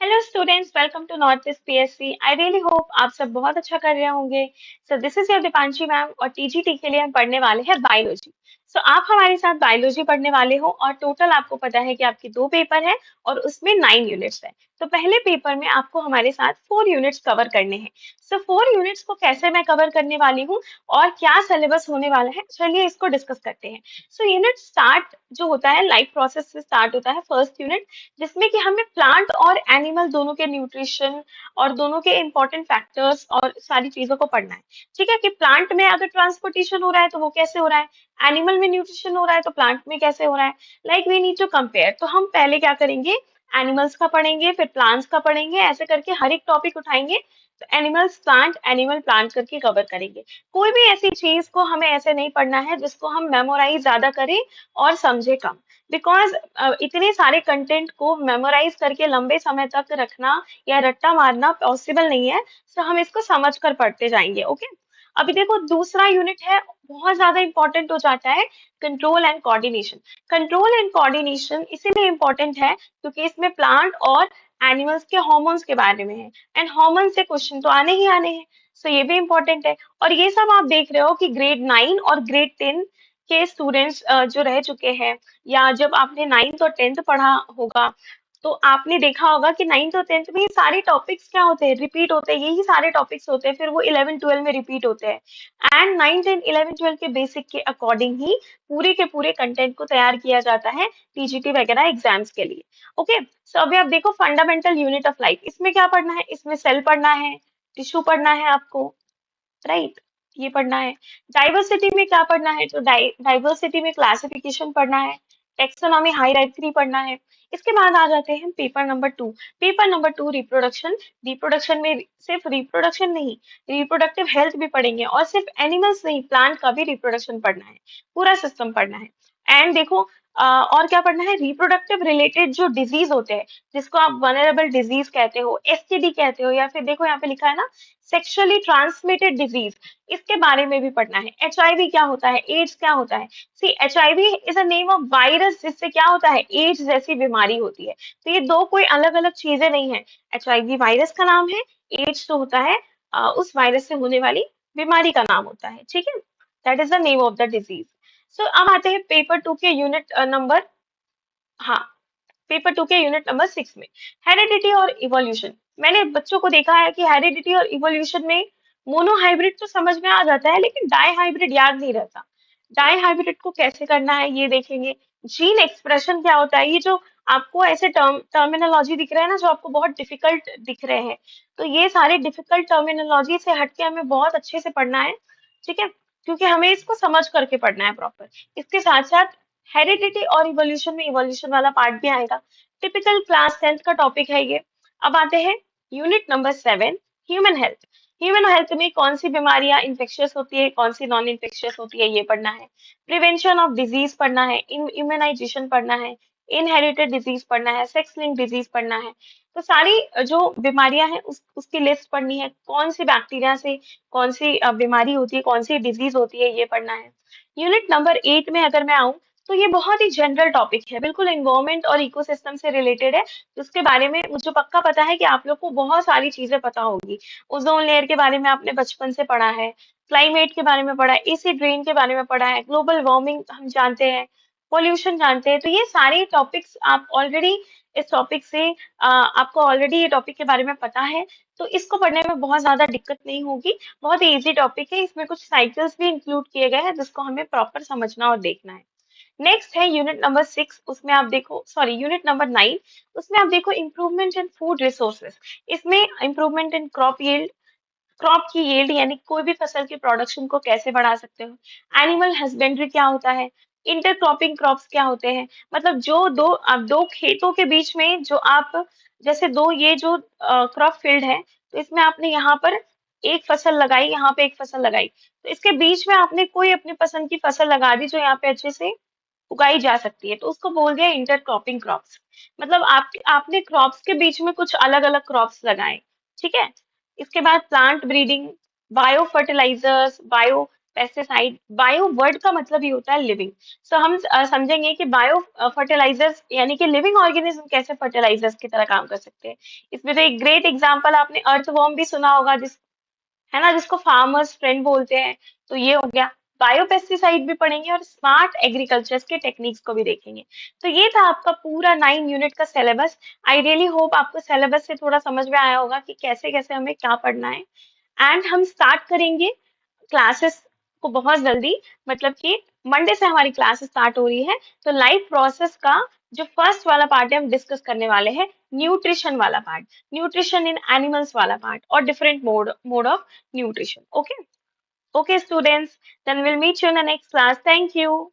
Hello students, welcome to North East PSC. I really hope आप सब बहुत अच्छा कर रहे होंगे। So this is your Deepanshi ma'am और टीजीटी के लिए हम पढ़ने वाले हैं बायोलॉजी। सो आप हमारे साथ बायोलॉजी पढ़ने वाले हो और टोटल आपको पता है कि आपके दो पेपर है और उसमें 9 यूनिट्स है। तो पहले पेपर में आपको हमारे साथ 4 यूनिट्स कवर करने हैं। सो 4 यूनिट्स को कैसे मैं कवर करने वाली हूँ और क्या सिलेबस होने वाला है, चलिए इसको डिस्कस करते हैं। सो यूनिट स्टार्ट जो होता है लाइफ प्रोसेस से स्टार्ट होता है फर्स्ट यूनिट, जिसमें कि हमें प्लांट और एनिमल दोनों के न्यूट्रिशन और दोनों के इंपॉर्टेंट फैक्टर्स और सारी चीजों को पढ़ना है। ठीक है कि प्लांट में अगर ट्रांसपोर्टेशन हो रहा है तो वो कैसे हो रहा है, एनिमल में न्यूट्रिशन हो रहा है तो प्लांट में कैसे हो रहा है। Like we need to compare. तो हम पहले क्या करेंगे, एनिमल्स का पढ़ेंगे, फिर प्लांट्स का पढ़ेंगे, ऐसे करके हर एक टॉपिक उठाएंगे। तो एनिमल्स प्लांट, एनिमल प्लांट करके कवर करेंगे। कोई भी ऐसी चीज को हमें ऐसे नहीं पढ़ना है जिसको हम मेमोराइज ज्यादा करें और समझे कम। बिकॉज इतने सारे कंटेंट को मेमोराइज करके लंबे समय तक रखना या रट्टा मारना पॉसिबल नहीं है। तो हम इसको समझ कर पढ़ते जाएंगे। ओके, अभी देखो दूसरा यूनिट है, बहुत ज्यादा इंपॉर्टेंट हो जाता है, control and coordination. Control and coordination इसीलिए इंपॉर्टेंट है क्योंकि इसमें प्लांट और एनिमल्स के हॉर्मोन्स के बारे में है, एंड हॉर्मोन से क्वेश्चन तो आने ही आने हैं। सो ये भी इंपॉर्टेंट है। और ये सब आप देख रहे हो कि ग्रेड 9 और ग्रेड 10 के स्टूडेंट्स जो रह चुके हैं, या जब आपने 9th और 10th पढ़ा होगा तो आपने देखा होगा कि 9th और 10th में ये सारे टॉपिक्स क्या होते हैं, रिपीट होते हैं, यही सारे टॉपिक्स होते हैं, फिर वो 11 12 में रिपीट होते हैं। एंड 9th एंड 11 12 के बेसिक के अकॉर्डिंग ही पूरे के पूरे कंटेंट को तैयार किया जाता है टीजीटी वगैरह एग्जाम्स के लिए। ओके, सो अभी आप देखो फंडामेंटल यूनिट ऑफ लाइफ, इसमें क्या पढ़ना है, इसमें सेल पढ़ना है, टिश्यू पढ़ना है आपको, राइट, ये पढ़ना है। डाइवर्सिटी में क्या पढ़ना है, तो डाइवर्सिटी में क्लासिफिकेशन पढ़ना है, टेक्सोनॉमी हायरार्की पढ़ना है। इसके बाद आ जाते हैं paper number 2। Paper number 2 reproduction. Reproduction में सिर्फ रिप्रोडक्शन नहीं, रिप्रोडक्टिव हेल्थ भी पढ़ेंगे, और सिर्फ एनिमल्स नहीं, प्लांट का भी रिप्रोडक्शन पढ़ना है, पूरा सिस्टम पढ़ना है। एंड देखो और क्या पढ़ना है, रिप्रोडक्टिव रिलेटेड जो डिजीज होते हैं, जिसको आप वनरेबल डिजीज कहते हो, एसटीडी कहते हो, या फिर देखो यहाँ पे लिखा है ना, सेक्सुअली ट्रांसमिटेड डिजीज, इसके बारे में भी पढ़ना है। एचआईवी क्या होता है, एड्स क्या होता है। See HIV is a name of virus, जिससे क्या होता है, एड्स जैसी बीमारी होती है। तो ये दो कोई अलग अलग चीजें नहीं है। एचआईवी वायरस का नाम है, एड्स तो होता है उस वायरस से होने वाली बीमारी का नाम होता है। ठीक है, that is the name of the disease. So अब आते हैं पेपर 2 के यूनिट नंबर, हाँ, पेपर 2 के यूनिट नंबर 6 में, हेरिडिटी और इवोल्यूशन। मैंने बच्चों को देखा है कि हेरिडिटी और इवोल्यूशन में मोनोहाइब्रिड तो समझ में आ जाता है लेकिन डाई हाइब्रिड याद नहीं रहता। डाई हाइब्रिड को कैसे करना है ये देखेंगे। जीन एक्सप्रेशन क्या होता है, ये जो आपको ऐसे टर्मिनोलॉजी दिख रहा है ना, जो आपको बहुत डिफिकल्ट दिख रहे हैं, तो ये सारे डिफिकल्ट टर्मिनोलॉजी से हटके हमें बहुत अच्छे से पढ़ना है। ठीक है, क्योंकि हमें इसको समझ करके पढ़ना है प्रॉपर। इसके साथ साथ हेरिडिटी और इवोल्यूशन में इवोल्यूशन वाला पार्ट भी आएगा। टिपिकल क्लास 10th का टॉपिक है ये। अब आते हैं unit number 7, human health. Human health में कौन सी बीमारियां इन्फेक्शियस होती है, कौन सी नॉन इन्फेक्शियस होती है, ये पढ़ना है। प्रिवेंशन ऑफ डिजीज पढ़ना है, इम्यूनाइजेशन पढ़ना है, इनहेरिटेड डिजीज पढ़ना है, सेक्स लिंक डिजीज पढ़ना है। तो सारी जो बीमारियां हैं उसकी लिस्ट पढ़नी है, कौन सी बैक्टीरिया से कौन सी बीमारी होती है, कौन सी डिजीज होती है, ये पढ़ना है। यूनिट नंबर 8 में अगर मैं आऊं तो ये बहुत ही जनरल टॉपिक है, बिल्कुल एनवायरमेंट और इकोसिस्टम से रिलेटेड है, जिसके बारे में मुझे पक्का पता है कि आप लोग को बहुत सारी चीजें पता होगी। ओजोन लेयर के बारे में आपने बचपन से पढ़ा है, क्लाइमेट के बारे में पढ़ा है, एसिड रेन के बारे में पढ़ा है, ग्लोबल वार्मिंग हम जानते हैं, पोल्यूशन जानते हैं। तो ये सारे टॉपिक्स आप ऑलरेडी, इस टॉपिक से आपको ऑलरेडी ये टॉपिक के बारे में पता है। तो इसको पढ़ने में बहुत ज्यादा दिक्कत नहीं होगी, बहुत ही इजी टॉपिक है। इसमें कुछ साइकिल्स भी इंक्लूड किए गए हैं जिसको हमें प्रॉपर समझना और देखना है। नेक्स्ट है यूनिट नंबर 6, उसमें आप देखो, सॉरी, यूनिट नंबर 9, उसमें आप देखो इम्प्रूवमेंट इन फूड रिसोर्सेज। इसमें improvement in crop yield, crop की यील्ड यानी कोई भी फसल की प्रोडक्शन को कैसे बढ़ा सकते हो। एनिमल हस्बेंड्री क्या होता है, इंटरक्रॉपिंग क्रॉप्स क्या होते हैं, मतलब जो दो खेतों के बीच में जो आप, जैसे दो ये जो क्रॉप फील्ड है, तो इसमें आपने यहाँ पर एक फसल लगाई, यहाँ पे एक फसल लगाई, तो इसके बीच में आपने कोई अपनी पसंद की फसल लगा दी जो यहाँ पे अच्छे से उगाई जा सकती है, तो उसको बोल दिया इंटरक्रॉपिंग क्रॉप्स। मतलब आप आपने क्रॉप्स के बीच में कुछ अलग अलग क्रॉप्स लगाए। ठीक है, इसके बाद plant breeding, bio fertilisers, bio pesticide, bio word का मतलब ही होता है लिविंग। सो हम समझेंगे कि बायो फर्टिलाइजर्स यानी कि लिविंग ऑर्गेनिज्म कैसे फर्टिलाइजर्स की तरह काम कर सकते हैं। इसमें तो एक ग्रेट एग्जांपल आपने अर्थवॉर्म भी सुना होगा, जिस है ना, जिसको फार्मर्स फ्रेंड बोलते हैं। तो ये हो गया। बायो पेस्टिसाइड भी पढ़ेंगे और स्मार्ट एग्रीकल्चर के टेक्निक्स को भी देखेंगे। तो ये था आपका पूरा 9 यूनिट का सिलेबस। आई रियली होप आपको सिलेबस से थोड़ा समझ में आया होगा कि कैसे कैसे हमें क्या पढ़ना है। एंड हम स्टार्ट करेंगे क्लासेस को बहुत जल्दी, मतलब कि मंडे से हमारी क्लास स्टार्ट हो रही है। तो लाइफ प्रोसेस का जो फर्स्ट वाला पार्ट है हम डिस्कस करने वाले हैं, न्यूट्रिशन वाला पार्ट, न्यूट्रिशन इन एनिमल्स वाला पार्ट और different mode of nutrition. Okay, okay students, then will meet you in the next class. Thank you.